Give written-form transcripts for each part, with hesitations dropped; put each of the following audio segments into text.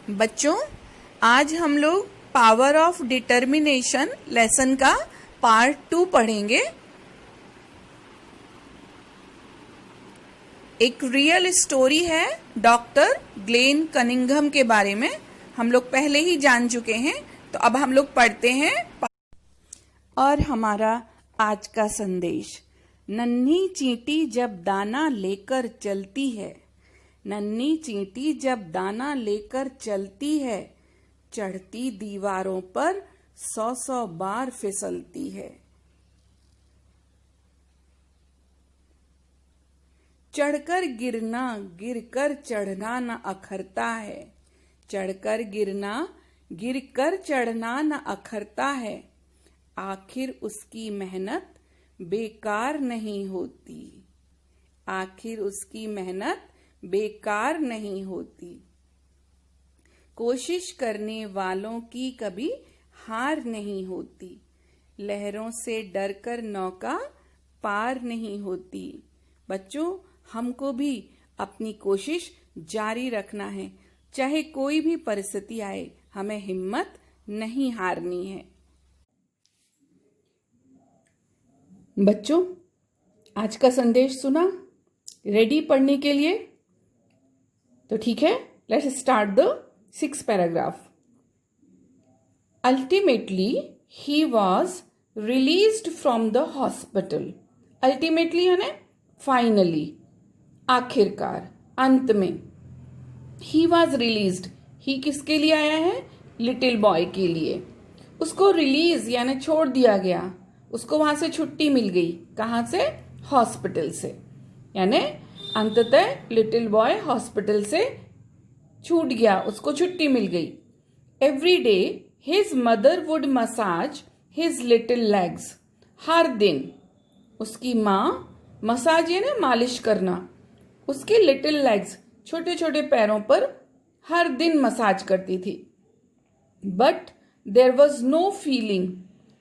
बच्चों, आज हम लोग पावर ऑफ डिटर्मिनेशन लेसन का पार्ट 2 पढ़ेंगे। एक रियल स्टोरी है डॉक्टर ग्लेन कनिंघम के बारे में। हम लोग पहले ही जान चुके हैं, तो अब हम लोग पढ़ते हैं। और हमारा आज का संदेश, नन्ही चींटी जब दाना लेकर चलती है, नन्ही चींटी जब दाना लेकर चलती है, चढ़ती दीवारों पर 100-100 बार फिसलती है। चढ़कर गिरना, गिरकर चढ़ना न अखरता है, चढ़कर गिरना, गिरकर चढ़ना न अखरता है। आखिर उसकी मेहनत बेकार नहीं होती, आखिर उसकी मेहनत बेकार नहीं होती। कोशिश करने वालों की कभी हार नहीं होती, लहरों से डरकर नौका पार नहीं होती। बच्चों, हमको भी अपनी कोशिश जारी रखना है, चाहे कोई भी परिस्थिति आए, हमें हिम्मत नहीं हारनी है। बच्चों, आज का संदेश सुना? रेडी पढ़ने के लिए? तो ठीक है, let's start the 6th paragraph. Ultimately he was released from the hospital. Ultimately यानी फाइनली, आखिरकार, अंत में। ही वॉज रिलीज्ड, ही किसके लिए आया है? लिटिल बॉय के लिए। उसको रिलीज यानी छोड़ दिया गया, उसको वहां से छुट्टी मिल गई। कहां से? हॉस्पिटल से। यानी अंततः लिटिल बॉय हॉस्पिटल से छूट गया, उसको छुट्टी मिल गई। Every day his mother would massage his little legs. हर दिन उसकी माँ, मसाज यानी मालिश करना, उसके लिटिल लेग्स, छोटे छोटे पैरों पर हर दिन मसाज करती थी। But there was no feeling,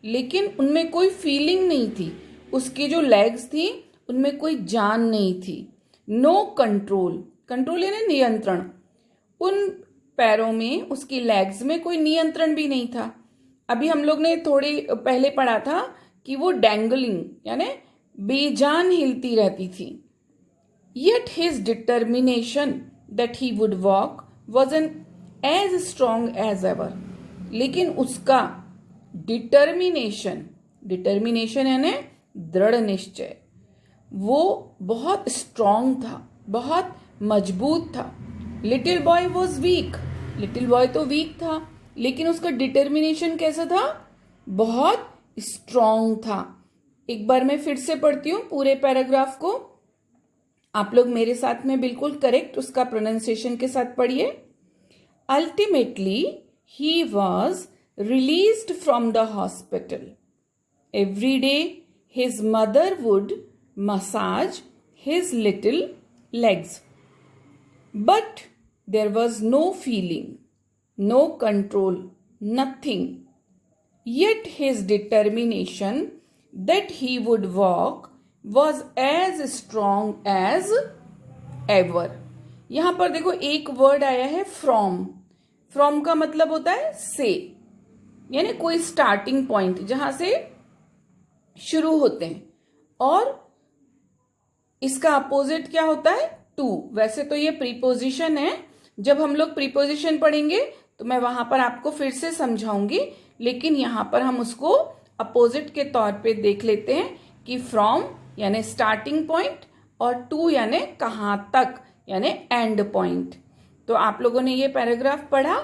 लेकिन उनमें कोई फीलिंग नहीं थी। उसकी जो लेग्स थी उनमें कोई जान नहीं थी। नो कंट्रोल, कंट्रोल यानी नियंत्रण। उन पैरों में, उसकी लेग्स में कोई नियंत्रण भी नहीं था। अभी हम लोग ने थोड़ी पहले पढ़ा था कि वो डैंगलिंग यानी बेजान हिलती रहती थी। Yet his determination that he would walk wasn't as strong as ever. लेकिन उसका डिटर्मिनेशन, डिटर्मिनेशन यानी दृढ़ निश्चय, वो बहुत स्ट्रांग था, बहुत मजबूत था। Little boy was weak, little boy तो वीक था, लेकिन उसका डिटर्मिनेशन कैसा था? बहुत स्ट्रांग था। एक बार मैं फिर से पढ़ती हूँ पूरे पैराग्राफ को, आप लोग मेरे साथ में बिल्कुल करेक्ट उसका प्रोनाउंसिएशन के साथ पढ़िए। Ultimately he was released from the hospital. Every day his mother would massage his little legs, but there was no feeling, no control, nothing. Yet his determination that he would walk was as strong as ever. यहां पर देखो एक word आया है from. From का मतलब होता है से, यानी कोई स्टार्टिंग पॉइंट जहां से शुरू होते हैं। और इसका अपोजिट क्या होता है? टू। वैसे तो ये प्रीपोजिशन है, जब हम लोग प्रीपोजिशन पढ़ेंगे तो मैं वहां पर आपको फिर से समझाऊंगी, लेकिन यहां पर हम उसको अपोजिट के तौर पे देख लेते हैं कि फ्रॉम यानी स्टार्टिंग पॉइंट और टू यानी कहां तक, यानी एंड पॉइंट। तो आप लोगों ने ये पैराग्राफ पढ़ा।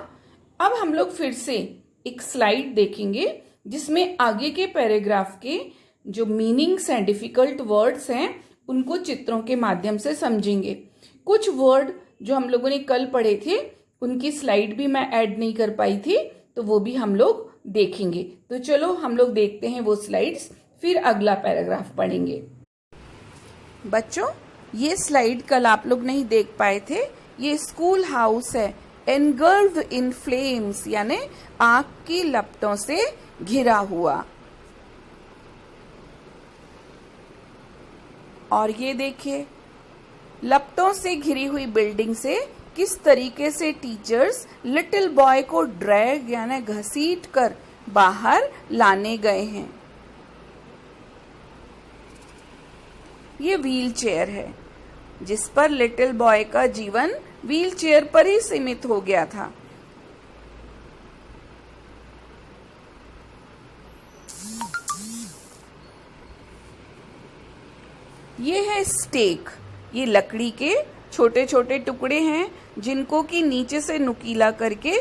अब हम लोग फिर से एक स्लाइड देखेंगे जिसमें आगे के पैराग्राफ के जो मीनिंग्स हैं, डिफिकल्ट वर्ड्स हैं, उनको चित्रों के माध्यम से समझेंगे। कुछ वर्ड जो हम लोगों ने कल पढ़े थे उनकी स्लाइड भी मैं ऐड नहीं कर पाई थी, तो वो भी हम लोग देखेंगे। तो चलो हम लोग देखते हैं वो स्लाइड्स, फिर अगला पैराग्राफ पढ़ेंगे। बच्चों, ये स्लाइड कल आप लोग नहीं देख पाए थे। ये स्कूल हाउस है, एनगल्व्ड इन फ्लेम्स यानी आग की लपटों से घिरा हुआ। और ये देखिए, लपटों से घिरी हुई बिल्डिंग से किस तरीके से टीचर्स लिटिल बॉय को ड्रैग यानी घसीट कर बाहर लाने गए हैं। ये व्हील चेयर है जिस पर लिटिल बॉय का जीवन व्हील चेयर पर ही सीमित हो गया था। ये है स्टेक। ये लकड़ी के छोटे छोटे टुकड़े हैं जिनको कि नीचे से नुकीला करके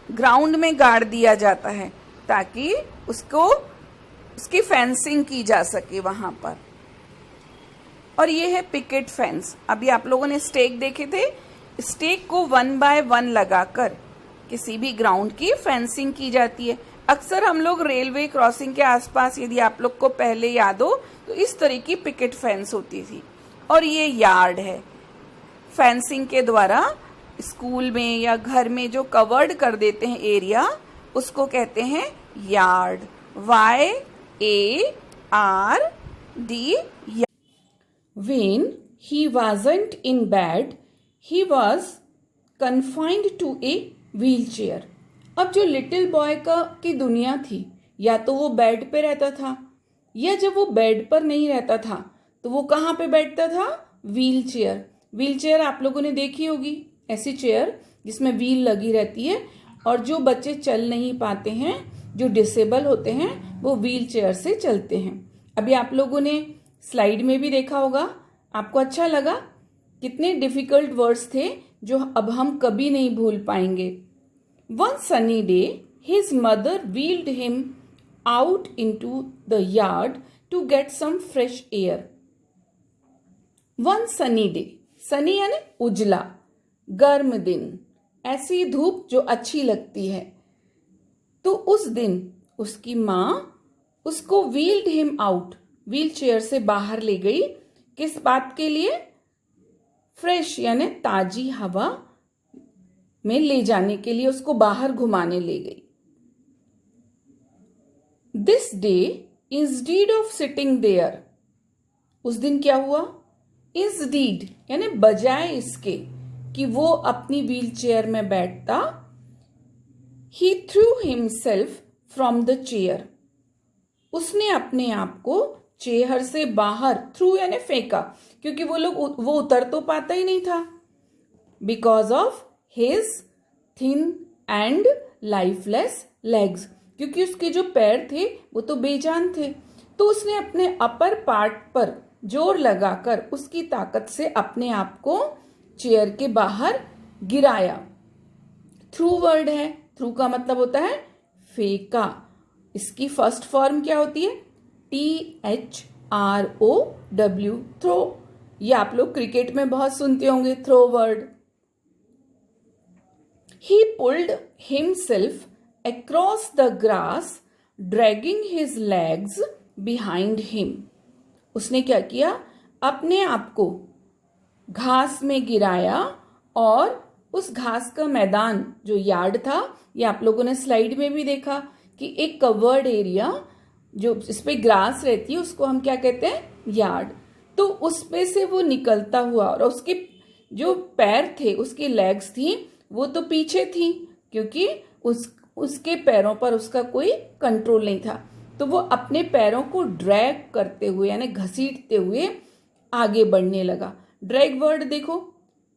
ग्राउंड में गाड़ दिया जाता है ताकि उसकी फेंसिंग की जा सके वहां पर। और ये है पिकेट फेंस। अभी आप लोगों ने स्टेक देखे थे। स्टेक को 1 बाय 1 लगाकर किसी भी ग्राउंड की फेंसिंग की जाती है। अक्सर हम लोग रेलवे क्रॉसिंग के आसपास, यदि आप लोग को पहले याद हो, तो इस तरह की पिकेट फेंस होती थी। और ये यार्ड है। फेंसिंग के द्वारा स्कूल में या घर में जो कवर्ड कर देते हैं एरिया, उसको कहते हैं yard. YARD। When he wasn't in bed, he was confined to a wheelchair. अब जो लिटिल बॉय की दुनिया थी, या तो वो बेड पे रहता था, या जब वो बेड पर नहीं रहता था तो वो कहाँ पे बैठता था? Wheel chair. व्हील चेयर आप लोगों ने देखी होगी, ऐसी चेयर जिसमें व्हील लगी रहती है। और जो बच्चे चल नहीं पाते हैं, जो डिसेबल होते हैं, वो व्हील चेयर से चलते हैं। अभी आप लोगों ने स्लाइड में भी देखा होगा। आपको अच्छा लगा? कितने डिफिकल्ट वर्ड्स थे जो अब हम कभी नहीं भूल पाएंगे। One sunny day his mother wheeled him out into the yard to get some fresh air. One sunny day, sunny यानी उजला, गर्म दिन, ऐसी धूप जो अच्छी लगती है। तो उस दिन उसकी माँ उसको wheeled him out, wheel chair से बाहर ले गई। किस बात के लिए? फ्रेश यानी ताजी हवा में ले जाने के लिए उसको बाहर घुमाने ले गई। This day instead of sitting there, उस दिन क्या हुआ? इंस्टीड यानी बजाय इसके कि वो अपनी व्हील चेयर में बैठता, he threw himself from the chair, उसने अपने आप को चेयर से बाहर, थ्रू यानी फेंका, क्योंकि वो उतर तो पाता ही नहीं था, because of his thin and lifeless legs, क्योंकि उसके जो पैर थे वो तो बेजान थे। तो उसने अपने अपर पार्ट पर जोर लगाकर उसकी ताकत से अपने आप को चेयर के बाहर गिराया। थ्रू वर्ड है, थ्रू का मतलब होता है फेंका। इसकी फर्स्ट फॉर्म क्या होती है? THROW, throw. ये आप लोग क्रिकेट में बहुत सुनते होंगे, throw word. He pulled himself across the grass, dragging his legs behind him. उसने क्या किया? अपने आप को घास में गिराया और उस घास का मैदान जो यार्ड था, ये आप लोगों ने स्लाइड में भी देखा कि एक कवर्ड एरिया जो इस पे ग्रास रहती है उसको हम क्या कहते हैं? यार्ड। तो उस पे से वो निकलता हुआ, और उसके जो पैर थे, उसकी लेग्स थी, वो तो पीछे थी क्योंकि उसके पैरों पर उसका कोई कंट्रोल नहीं था। तो वो अपने पैरों को ड्रैग करते हुए यानी घसीटते हुए आगे बढ़ने लगा। ड्रैग वर्ड देखो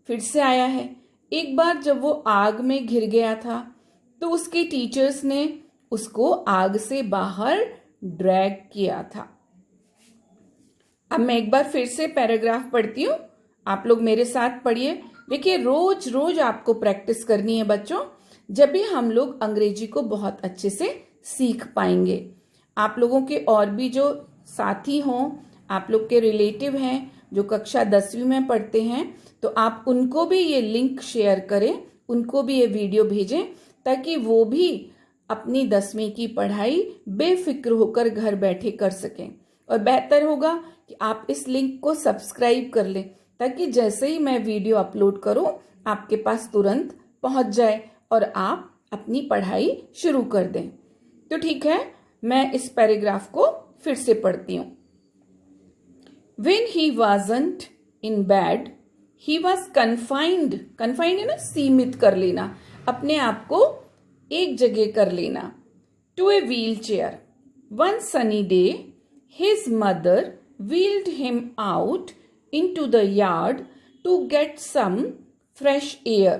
फिर से आया है। एक बार जब वो आग में घिर गया था तो उसके टीचर्स ने उसको आग से बाहर ड्रैग किया था। अब मैं एक बार फिर से पैराग्राफ पढ़ती हूँ, आप लोग मेरे साथ पढ़िए। देखिए, रोज रोज आपको प्रैक्टिस करनी है बच्चों, जब भी हम लोग अंग्रेजी को बहुत अच्छे से सीख पाएंगे। आप लोगों के और भी जो साथी हों, आप लोग के रिलेटिव हैं जो कक्षा 10वीं में पढ़ते हैं, तो आप उनको भी ये लिंक शेयर करें, उनको भी ये वीडियो भेजें, ताकि वो भी अपनी 10वीं की पढ़ाई बेफिक्र होकर घर बैठे कर सकें। और बेहतर होगा कि आप इस लिंक को सब्सक्राइब कर लें, ताकि जैसे ही मैं वीडियो अपलोड करूं आपके पास तुरंत पहुंच जाए और आप अपनी पढ़ाई शुरू कर दें। तो ठीक है, मैं इस पैराग्राफ को फिर से पढ़ती हूं। When he wasn't in bed, he was confined, confined है ना सीमित कर लेना, अपने आप को एक जगह कर लेना, to a wheel chair. One sunny day his mother wheeled him out into the yard to get some fresh air.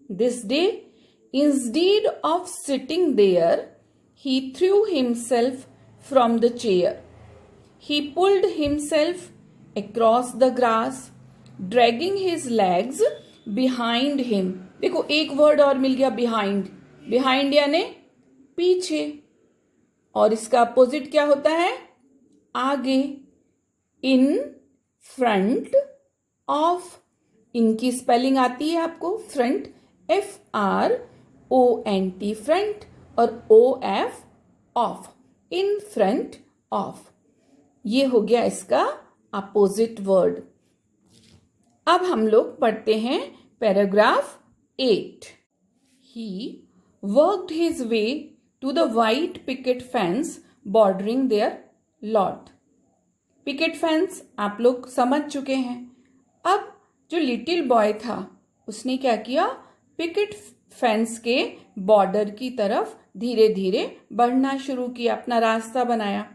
This day, instead of sitting there, he threw himself from the chair. He pulled himself across the grass, dragging his legs behind him. देखो एक word और मिल गया, behind. behind यानी पीछे, और इसका opposite क्या होता है? आगे. In front of. इनकी स्पेलिंग आती है आपको, फ्रंट FRONT फ्रंट और OF of. In front of, ये हो गया इसका अपोजिट वर्ड. अब हम लोग पढ़ते हैं paragraph 8. He worked his way to the white picket fence bordering their lot. Picket fence आप लोग समझ चुके हैं. अब जो लिटिल बॉय था उसने क्या किया? पिकेट फेंस के बॉर्डर की तरफ धीरे धीरे बढ़ना शुरू किया, अपना रास्ता बनाया.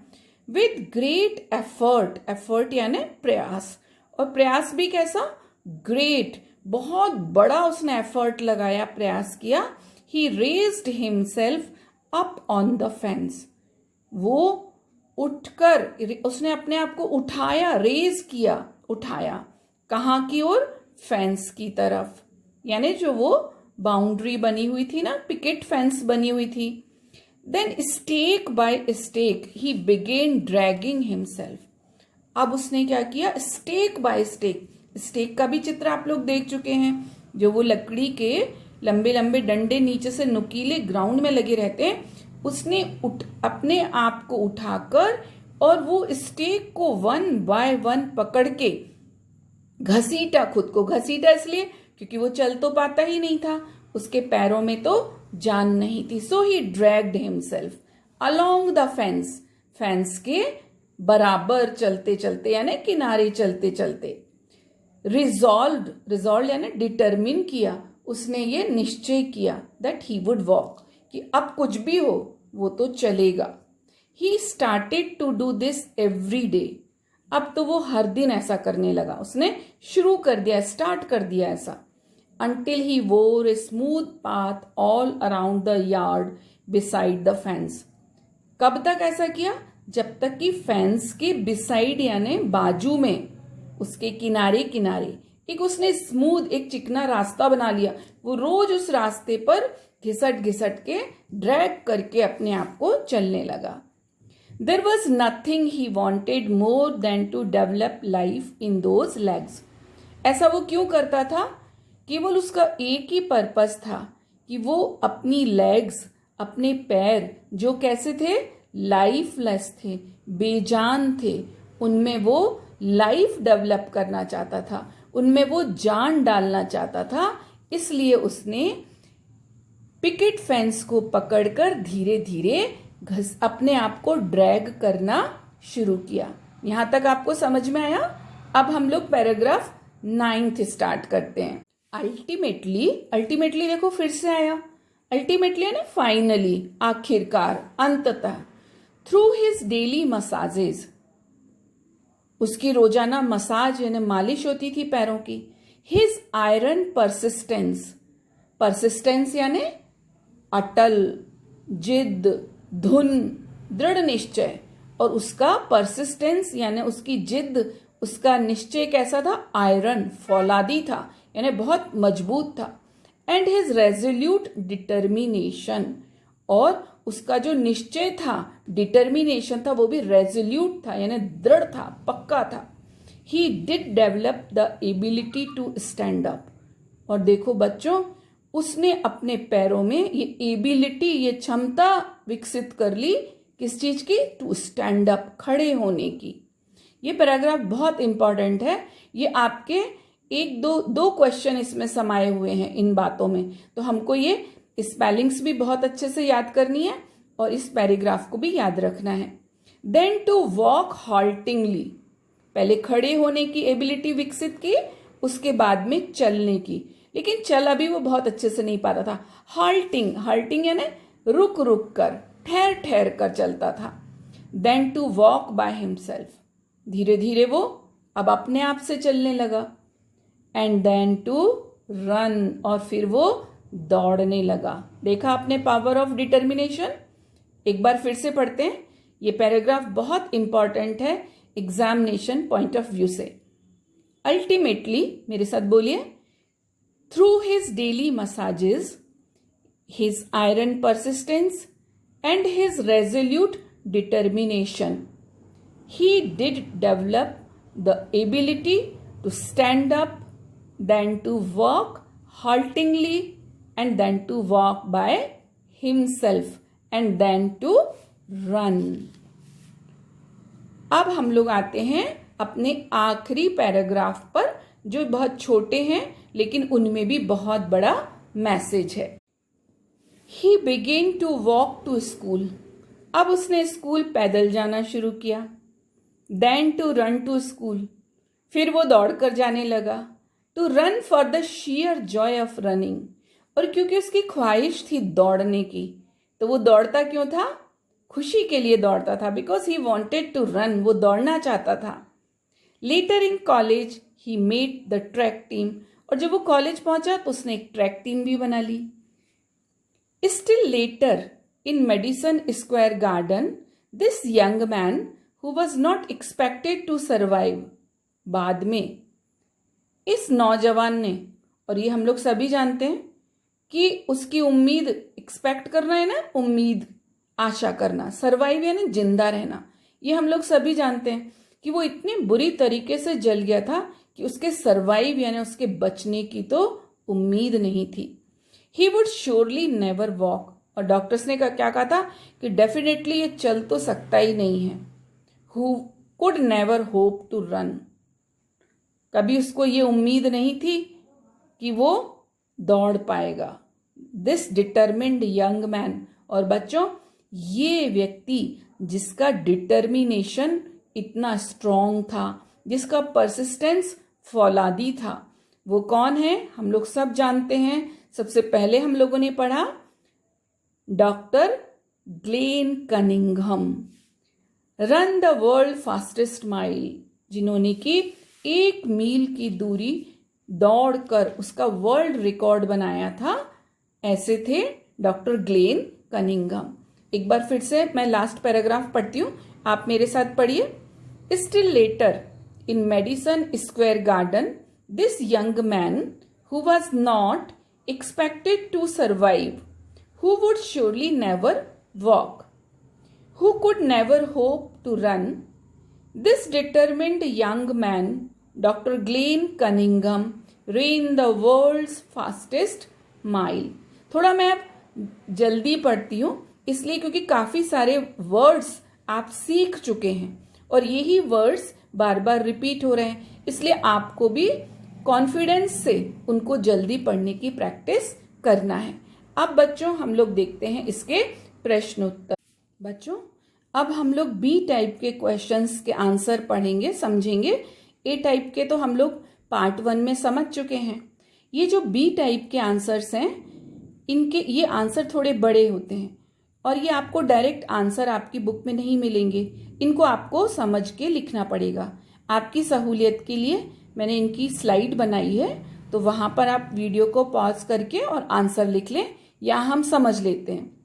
विद ग्रेट एफर्ट, एफर्ट यानी प्रयास, और प्रयास भी कैसा? ग्रेट, बहुत बड़ा उसने एफर्ट लगाया, प्रयास किया. He raised himself up on the fence. वो उठकर, उसने अपने आप को उठाया, रेज किया, उठाया. कहाँ की ओर? फेंस की तरफ, यानी जो वो बाउंड्री बनी हुई थी ना, पिकेट फेंस बनी हुई थी. Then stake by stake he began dragging himself. अब उसने क्या किया? Stake by stake. स्टेक का भी चित्र आप लोग देख चुके हैं, जो वो लकड़ी के लंबे लंबे डंडे नीचे से नुकीले ग्राउंड में लगे रहते हैं. उसने अपने आप को उठाकर और वो स्टेक को 1 बाय 1 पकड़ के घसीटा, खुद को घसीटा इसलिए क्योंकि वो चल तो पाता ही नहीं था, उसके पैरों में तो जान नहीं थी. So he dragged himself along the fence. Fence के बराबर चलते चलते यानी किनारे चलते चलते. रिजॉल्व्ड, रिजॉल्व यानी डिटरमिन किया, उसने ये निश्चय किया दैट ही वुड वॉक, कि अब कुछ भी हो वो तो चलेगा. He started to do this every day. अब तो वो हर दिन ऐसा करने लगा, उसने शुरू कर दिया, स्टार्ट कर दिया ऐसा. until he wore a smooth path all around the yard beside the fence. कब तक ऐसा किया? जब तक कि फेंस के बिसाइड यानी बाजू में, उसके किनारे किनारे एक उसने स्मूथ, एक चिकना रास्ता बना लिया. वो रोज उस रास्ते पर घिसट घिसट के ड्रैग करके अपने आप को चलने लगा. There was nothing he wanted more than to develop life in those legs. ऐसा वो क्यों करता था? केवल उसका एक ही पर्पस था कि वो अपनी लेग्स, अपने पैर जो कैसे थे? लाइफलेस थे, बेजान थे, उनमें वो लाइफ डेवलप करना चाहता था, उनमें वो जान डालना चाहता था. इसलिए उसने पिकेट फेंस को पकड़कर धीरे धीरे अपने आप को ड्रैग करना शुरू किया. यहां तक आपको समझ में आया? अब हम लोग पैराग्राफ 9 स्टार्ट करते हैं. अल्टीमेटली, अल्टीमेटली देखो फिर से आया. अल्टीमेटली यानी फाइनली, आखिरकार, अंततः. थ्रू हिज डेली मसाजेज, उसकी रोजाना मसाज यानी मालिश होती थी पैरों की. हिज आयरन परसिस्टेंस, परसिस्टेंस यानी अटल, जिद, धुन, दृढ़ निश्चय, और उसका परसिस्टेंस यानी उसकी जिद, उसका निश्चय कैसा था? आयरन, फौलादी था, यानी बहुत मजबूत था. एंड हिज रेजोल्यूट डिटर्मिनेशन, और उसका जो निश्चय था, डिटर्मिनेशन था, वो भी रेजोल्यूट था यानी दृढ़ था, पक्का था. He did develop the ability to stand up. और देखो बच्चों, उसने अपने पैरों में ये एबिलिटी, ये क्षमता विकसित कर ली. किस चीज की? टू स्टैंड अप, खड़े होने की. ये पैराग्राफ बहुत इंपॉर्टेंट है. ये आपके एक दो क्वेश्चन इसमें समाये हुए हैं इन बातों में, तो हमको ये स्पेलिंग्स भी बहुत अच्छे से याद करनी है और इस पैराग्राफ को भी याद रखना है. देन टू वॉक हॉल्टिंगली, पहले खड़े होने की एबिलिटी विकसित की उसके बाद में चलने की, लेकिन चल अभी वो बहुत अच्छे से नहीं पाता था। हाल्टिंग, हाल्टिंग यानी रुक रुक कर, ठहर ठहर कर चलता था। Then to walk by himself, धीरे धीरे वो अब अपने आप से चलने लगा। एंड देन टू रन, और फिर वो दौड़ने लगा। देखा आपने पावर ऑफ डिटर्मिनेशन। एक बार फिर से पढ़ते हैं, ये पैराग्राफ बहुत इंपॉर्टेंट है एग्जामिनेशन पॉइंट ऑफ व्यू से। अल्टीमेटली, मेरे साथ बोलिए, through his daily massages, his iron persistence and his resolute determination, he did develop the ability to stand up, then to walk haltingly, and then to walk by himself, and then to run. अब हम लोग आते हैं अपने आखिरी paragraph पर, जो बहुत छोटे हैं लेकिन उनमें भी बहुत बड़ा मैसेज है। He began to walk to school. अब उसने स्कूल पैदल जाना शुरू किया। Then to run to school, फिर वो दौड़ कर जाने लगा। To run for the sheer joy of running, और क्योंकि उसकी ख्वाहिश थी दौड़ने की, तो वो दौड़ता क्यों था? खुशी के लिए दौड़ता था, because he wanted to run, वो दौड़ना चाहता था। Later in college he made the track team, और जब वो कॉलेज पहुंचा तो उसने एक ट्रैक टीम भी बना ली। Still later in Madison Square Garden, this young man who was not expected to survive, बाद में इस नौजवान ने, और ये हम लोग सभी जानते हैं कि उसकी उम्मीद, एक्सपेक्ट करना है ना, उम्मीद, आशा करना, सरवाइव यानी जिंदा रहना, ये हम लोग सभी जानते हैं कि वो इतनी बुरी तरीके से जल गया था कि उसके सरवाइव यानी उसके बचने की तो उम्मीद नहीं थी। He would surely never walk, और डॉक्टर्स ने क्या कहा था कि डेफिनेटली ये चल तो सकता ही नहीं है। Who could never hope to run, कभी उसको ये उम्मीद नहीं थी कि वो दौड़ पाएगा। This determined young man, और बच्चों ये व्यक्ति जिसका डिटर्मिनेशन इतना स्ट्रॉन्ग था, जिसका परसिस्टेंस फौलादी था, वो कौन है? हम लोग सब जानते हैं। सबसे पहले हम लोगों ने पढ़ा doctor Glenn Cunningham, run the world fastest mile, जिन्होंने की 1 मील की दूरी दौड़कर उसका वर्ल्ड रिकॉर्ड बनाया था, ऐसे थे डॉक्टर ग्लेन कनिंघम। एक बार फिर से मैं लास्ट पैराग्राफ पढ़ती हूँ, आप मेरे साथ पढ़िए। Still later in Madison Square Garden, this young man who was not expected to survive, who would surely never walk, who could never hope to run, this determined young man, Dr. Glenn Cunningham, ran the world's fastest mile. थोड़ा मैं अब जल्दी पढ़ती हूँ इसलिए क्योंकि काफ़ी सारे वर्ड्स आप सीख चुके हैं और यही वर्ड्स बार बार रिपीट हो रहे हैं, इसलिए आपको भी कॉन्फिडेंस से उनको जल्दी पढ़ने की प्रैक्टिस करना है। अब बच्चों हम लोग देखते हैं इसके प्रश्नोत्तर। बच्चों अब हम लोग बी टाइप के क्वेश्चंस के आंसर पढ़ेंगे, समझेंगे। ए टाइप के तो हम लोग पार्ट 1 में समझ चुके हैं। ये जो बी टाइप के आंसर्स हैं, इनके ये आंसर थोड़े बड़े होते हैं और ये आपको डायरेक्ट आंसर आपकी बुक में नहीं मिलेंगे, इनको आपको समझ के लिखना पड़ेगा। आपकी सहूलियत के लिए मैंने इनकी स्लाइड बनाई है, तो वहाँ पर आप वीडियो को पॉज करके और आंसर लिख लें या हम समझ लेते हैं।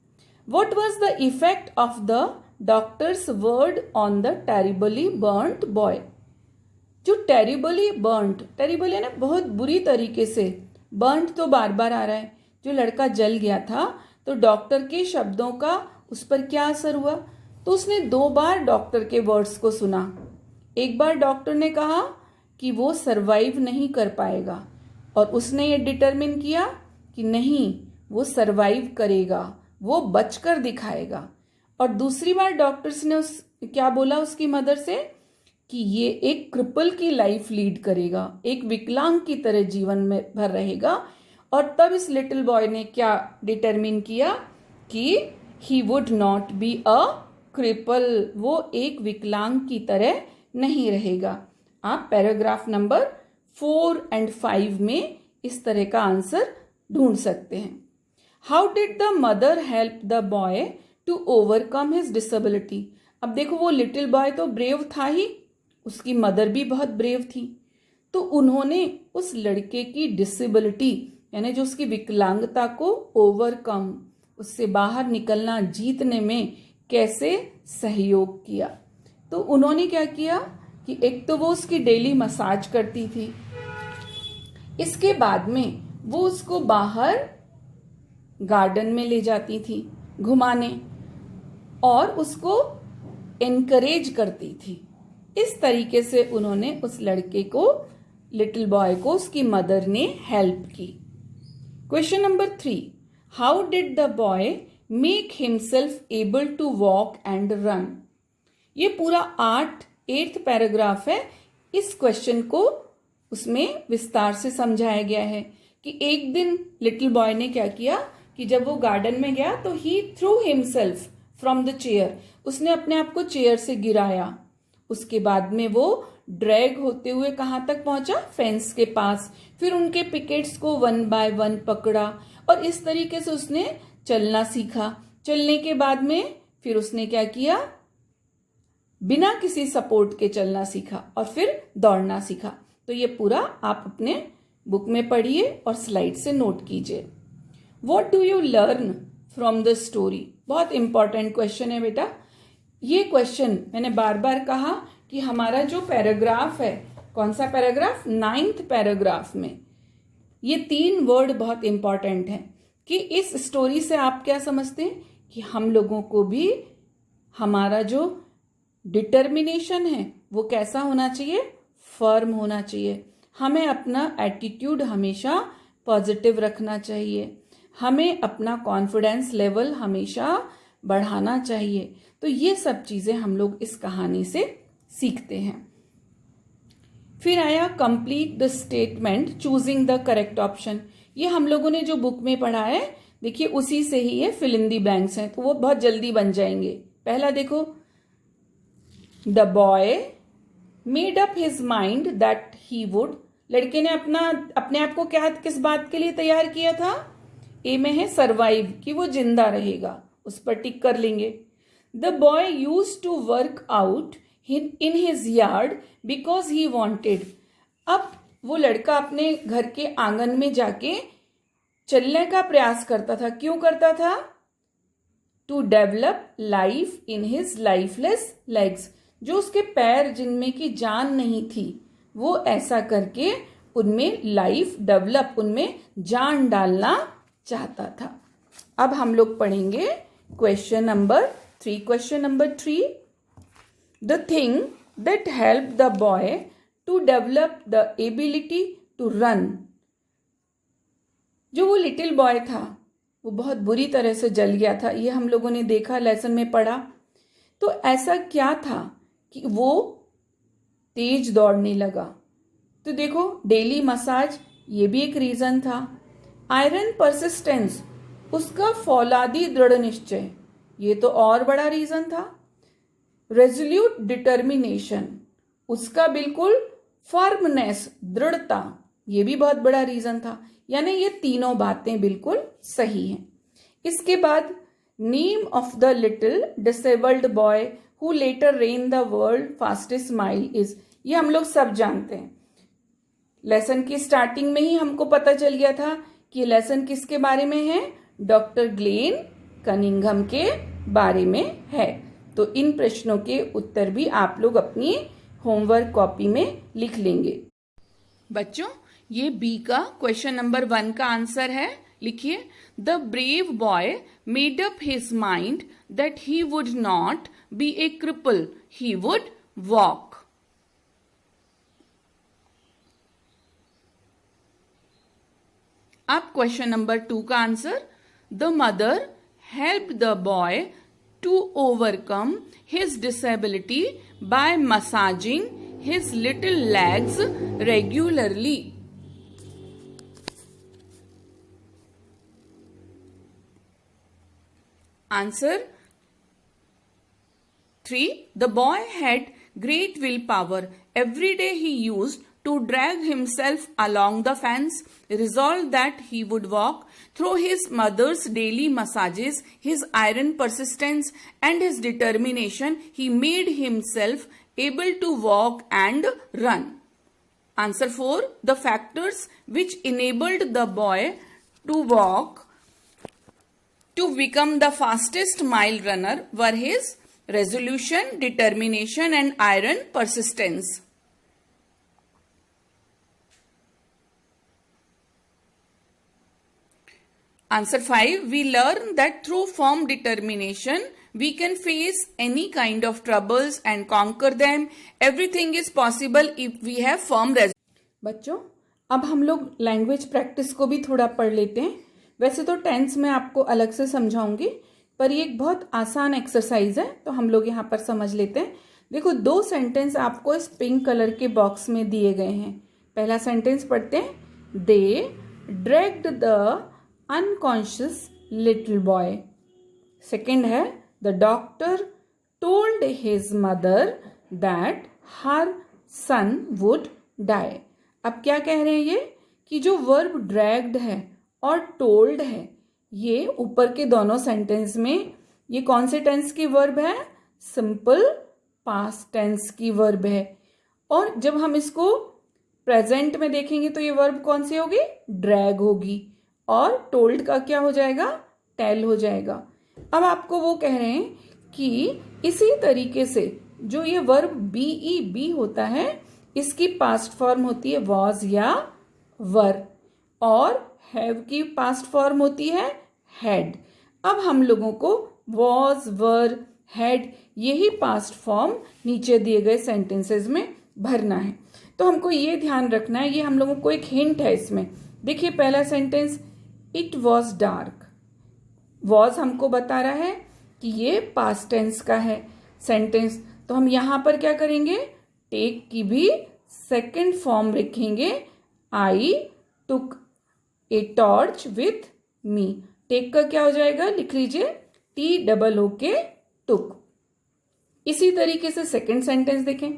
What was the effect of the doctor's word on the terribly burnt boy? जो terribly burnt, terrible है ना बहुत बुरी तरीके से, burnt तो बार बार आ रहा है, जो लड़का जल गया था, तो डॉक्टर के शब्दों का उस पर क्या असर हुआ? तो उसने 2 बार डॉक्टर के वर्ड्स को सुना। एक बार डॉक्टर ने कहा कि वो सरवाइव नहीं कर पाएगा और उसने ये डिटरमिन किया कि नहीं, वो सरवाइव करेगा, वो बचकर दिखाएगा। और दूसरी बार डॉक्टर्स ने क्या बोला उसकी मदर से कि ये एक क्रिपल की लाइफ लीड करेगा, एक विकलांग की तरह जीवन में भर रहेगा। और तब इस लिटिल बॉय ने क्या डिटरमिन किया कि ही would not be a cripple, वो एक विकलांग की तरह नहीं रहेगा। आप पैराग्राफ नंबर 4 और 5 में इस तरह का आंसर ढूंढ सकते हैं। How did the mother help the boy to overcome his disability. अब देखो वो लिटिल बॉय तो ब्रेव था ही, उसकी मदर भी बहुत ब्रेव थी, तो उन्होंने उस लड़के की डिसेबिलिटी यानी जो उसकी विकलांगता को ओवरकम, उससे बाहर निकलना, जीतने में कैसे सहयोग किया। तो उन्होंने क्या किया कि एक तो वो उसकी डेली मसाज करती थी, इसके बाद में वो उसको बाहर गार्डन में ले जाती थी घुमाने और उसको एनकरेज करती थी। इस तरीके से उन्होंने उस लड़के को, लिटिल बॉय को, उसकी मदर ने हेल्प की। Question number 3, how did the boy make himself able to walk and run. ये पूरा 8th पैराग्राफ है। इस क्वेश्चन को उसमें विस्तार से समझाया गया है कि एक दिन लिटिल बॉय ने क्या किया कि जब वो गार्डन में गया तो he threw himself from the chair, उसने अपने आप को चेयर से गिराया। उसके बाद में वो ड्रैग होते हुए कहाँ तक पहुंचा, फेंस के पास। फिर उनके पिकेट्स को 1 बाय 1 पकड़ा और इस तरीके से उसने चलना सीखा। चलने के बाद में फिर उसने क्या किया, बिना किसी सपोर्ट के चलना सीखा और फिर दौड़ना सीखा। तो ये पूरा आप अपने बुक में पढ़िए और स्लाइड से नोट कीजिए। What do you learn from the story. बहुत इंपॉर्टेंट क्वेश्चन है बेटा। ये क्वेश्चन मैंने बार बार कहा कि हमारा जो पैराग्राफ है, कौन सा पैराग्राफ, 9th पैराग्राफ में ये 3 वर्ड बहुत इंपॉर्टेंट हैं कि इस स्टोरी से आप क्या समझते हैं कि हम लोगों को भी हमारा जो डिटर्मिनेशन है वो कैसा होना चाहिए, फर्म होना चाहिए। हमें अपना एटीट्यूड हमेशा पॉजिटिव रखना चाहिए, हमें अपना कॉन्फिडेंस लेवल हमेशा बढ़ाना चाहिए। तो ये सब चीजें हम लोग इस कहानी से सीखते हैं। फिर आया complete the statement choosing the correct option. ये हम लोगों ने जो बुक में पढ़ा है, देखिए उसी से ही ये फिल इन दी ब्लैंक्स हैं, तो वो बहुत जल्दी बन जाएंगे। पहला देखो, the boy made up his mind that he would. लड़के ने अपने आप को किस बात के लिए तैयार किया था, ए में है सर्वाइव, कि वो जिंदा रहेगा, उस पर टिक कर लेंगे। The boy used to work out in his yard because he wanted. अब वो लड़का अपने घर के आंगन में जाके चलने का प्रयास करता था। क्यों करता था, to develop life in his lifeless legs. जो उसके पैर जिनमें की जान नहीं थी, वो ऐसा करके उनमें लाइफ डेवलप, उनमें जान डालना चाहता था। अब हम लोग पढ़ेंगे question number 3। Question number 3, the thing that help the boy to develop the ability to run. जो वो लिटिल बॉय था वो बहुत बुरी तरह से जल गया था, ये हम लोगों ने देखा, लेसन में पढ़ा। तो ऐसा क्या था कि वो तेज दौड़ने लगा। तो देखो डेली मसाज, ये भी एक रीजन था। आयरन परसिस्टेंस, उसका फौलादी दृढ़ निश्चय, ये तो और बड़ा रीजन था। रेजोल्यूट डिटर्मिनेशन, उसका बिल्कुल फर्मनेस, दृढ़ता, ये भी बहुत बड़ा रीजन था। यानी ये तीनों बातें बिल्कुल सही हैं। इसके बाद name of the little disabled boy who letter rain the world fastest mile is. ये हम लोग सब जानते हैं। लेसन की स्टार्टिंग में ही हमको पता चल गया था कि लेसन किसके बारे में है, डॉक्टर ग्लेन कनिंघम के बारे में है। तो इन प्रश्नों के उत्तर भी आप लोग अपनी होमवर्क कॉपी में लिख लेंगे। बच्चों, ये बी का क्वेश्चन नंबर 1 का आंसर है। लिखिए, the brave boy made up his mind that he would not be a cripple, he would walk. अब क्वेश्चन नंबर 2 का answer, the mother help the boy to overcome his disability by massaging his little legs regularly. Answer 3. The boy had great willpower. Every day he used to drag himself along the fence, resolved that he would walk. Through his mother's daily massages, his iron persistence, and his determination, he made himself able to walk and run. Answer 4. The factors which enabled the boy to walk to become the fastest mile runner were his resolution, determination, and iron persistence. Answer 5. We learn that through firm determination, we can face any kind of troubles and conquer them. Everything is possible if we have firm resolution. बच्चों, अब हम लोग language practice को भी थोड़ा पढ़ लेते हैं. वैसे तो टेंस में आपको अलग से समझाऊंगी, पर ये एक बहुत आसान एक्सरसाइज है, तो हम लोग यहाँ पर समझ लेते हैं. देखो, 2 सेंटेंस आपको इस पिंक कलर के बॉक्स में दिए गए हैं. पहला सेंटेंस पढ़ते हैं. They dragged the unconscious little boy. Second है, the doctor told his mother that her son would die. अब क्या कह रहे हैं ये कि जो वर्ब ड्रैग्ड है और टोल्ड है, ये ऊपर के दोनों सेंटेंस में ये कौन से टेंस की वर्ब है? सिंपल पास्ट टेंस की वर्ब है. और जब हम इसको प्रेजेंट में देखेंगे तो ये वर्ब कौन सी होगी? ड्रैग होगी. और टोल्ड का क्या हो जाएगा? टेल हो जाएगा. अब आपको वो कह रहे हैं कि इसी तरीके से जो ये वर्ब बी होता है, इसकी पास्ट फॉर्म होती है वॉज या वर, और हैव की पास्ट फॉर्म होती है हैड. अब हम लोगों को वॉज, वर, हैड यही पास्ट फॉर्म नीचे दिए गए सेंटेंसेस में भरना है. तो हमको ये ध्यान रखना है, ये हम लोगों को एक हिंट है इसमें. देखिए, पहला sentence it was dark. Was हमको बता रहा है कि ये पास्ट टेंस का है सेंटेंस, तो हम यहां पर क्या करेंगे? टेक की भी सेकेंड फॉर्म रखेंगे. I took a torch with me. Take का क्या हो जाएगा? लिख लीजिए, TOOK टुक. इसी तरीके से सेकेंड सेंटेंस देखें.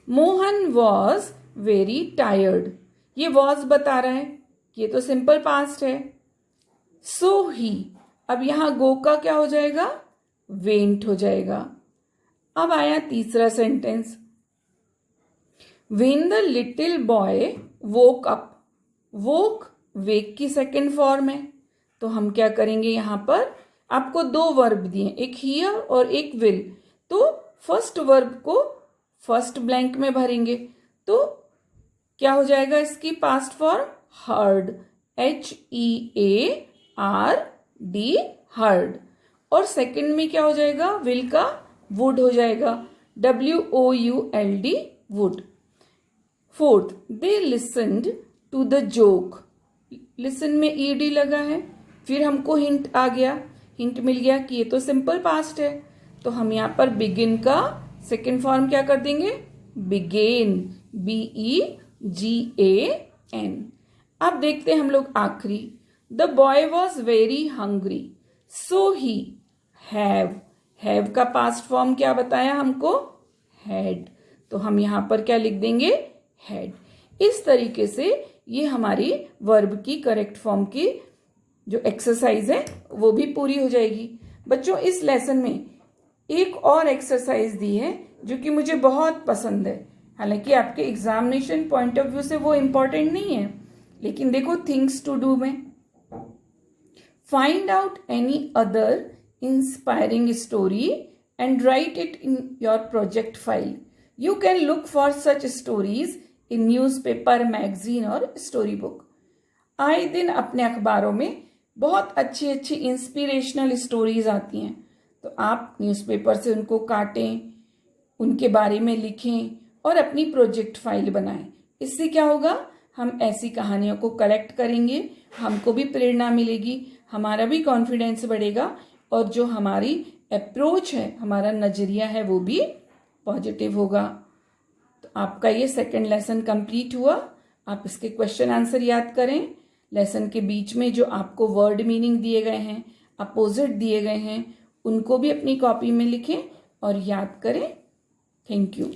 Mohan was very tired. ये वॉज बता रहा है, ये तो सिंपल पास्ट है. सो ही, अब यहां गो का क्या हो जाएगा? वेंट हो जाएगा. अब आया तीसरा sentence. When the little boy woke up. वोक वेक की सेकेंड फॉर्म है, तो हम क्या करेंगे? यहां पर आपको 2 वर्ब दिए, एक हियर और एक विल. तो फर्स्ट वर्ब को फर्स्ट ब्लैंक में भरेंगे, तो क्या हो जाएगा इसकी past form? Heard. HEARD, heard. और सेकेंड में क्या हो जाएगा? विल का वुड हो जाएगा. WOULD, would. Fourth, they listened to the joke. Listen में ED लगा है. फिर हमको हिंट आ गया, हिंट मिल गया कि ये तो सिंपल पास्ट है, तो हम यहाँ पर बिगिन का सेकेंड फॉर्म क्या कर देंगे? बिगेन. BEGAN. अब देखते हैं हम लोग आखिरी. The boy was very hungry, so he have का पास्ट फॉर्म क्या बताया हमको? हैड. तो हम यहां पर क्या लिख देंगे? हैड. इस तरीके से ये हमारी वर्ब की करेक्ट फॉर्म की जो एक्सरसाइज है वो भी पूरी हो जाएगी. बच्चों, इस लेसन में एक और एक्सरसाइज दी है जो कि मुझे बहुत पसंद है. हालांकि आपके एग्जामिनेशन पॉइंट ऑफ व्यू से वो इम्पोर्टेंट नहीं है, लेकिन देखो थिंग्स टू डू में find out any other inspiring story and right it in your project file. You can look for such stories in newspaper, magazine और story book. आए दिन अपने अखबारों में बहुत अच्छी अच्छी इंस्पिरेशनल स्टोरीज आती हैं, तो आप न्यूज़पेपर से उनको काटें, उनके बारे में लिखें और अपनी प्रोजेक्ट फाइल बनाएं. इससे क्या होगा? हम ऐसी कहानियों को कलेक्ट करेंगे, हमको भी प्रेरणा मिलेगी, हमारा भी कॉन्फिडेंस बढ़ेगा, और जो हमारी अप्रोच है, हमारा नज़रिया है, वो भी पॉजिटिव होगा. तो आपका ये सेकंड लेसन कंप्लीट हुआ. आप इसके क्वेश्चन आंसर याद करें. लेसन के बीच में जो आपको वर्ड मीनिंग दिए गए हैं, अपोजिट दिए गए हैं, उनको भी अपनी कॉपी में लिखें और याद करें. Thank you.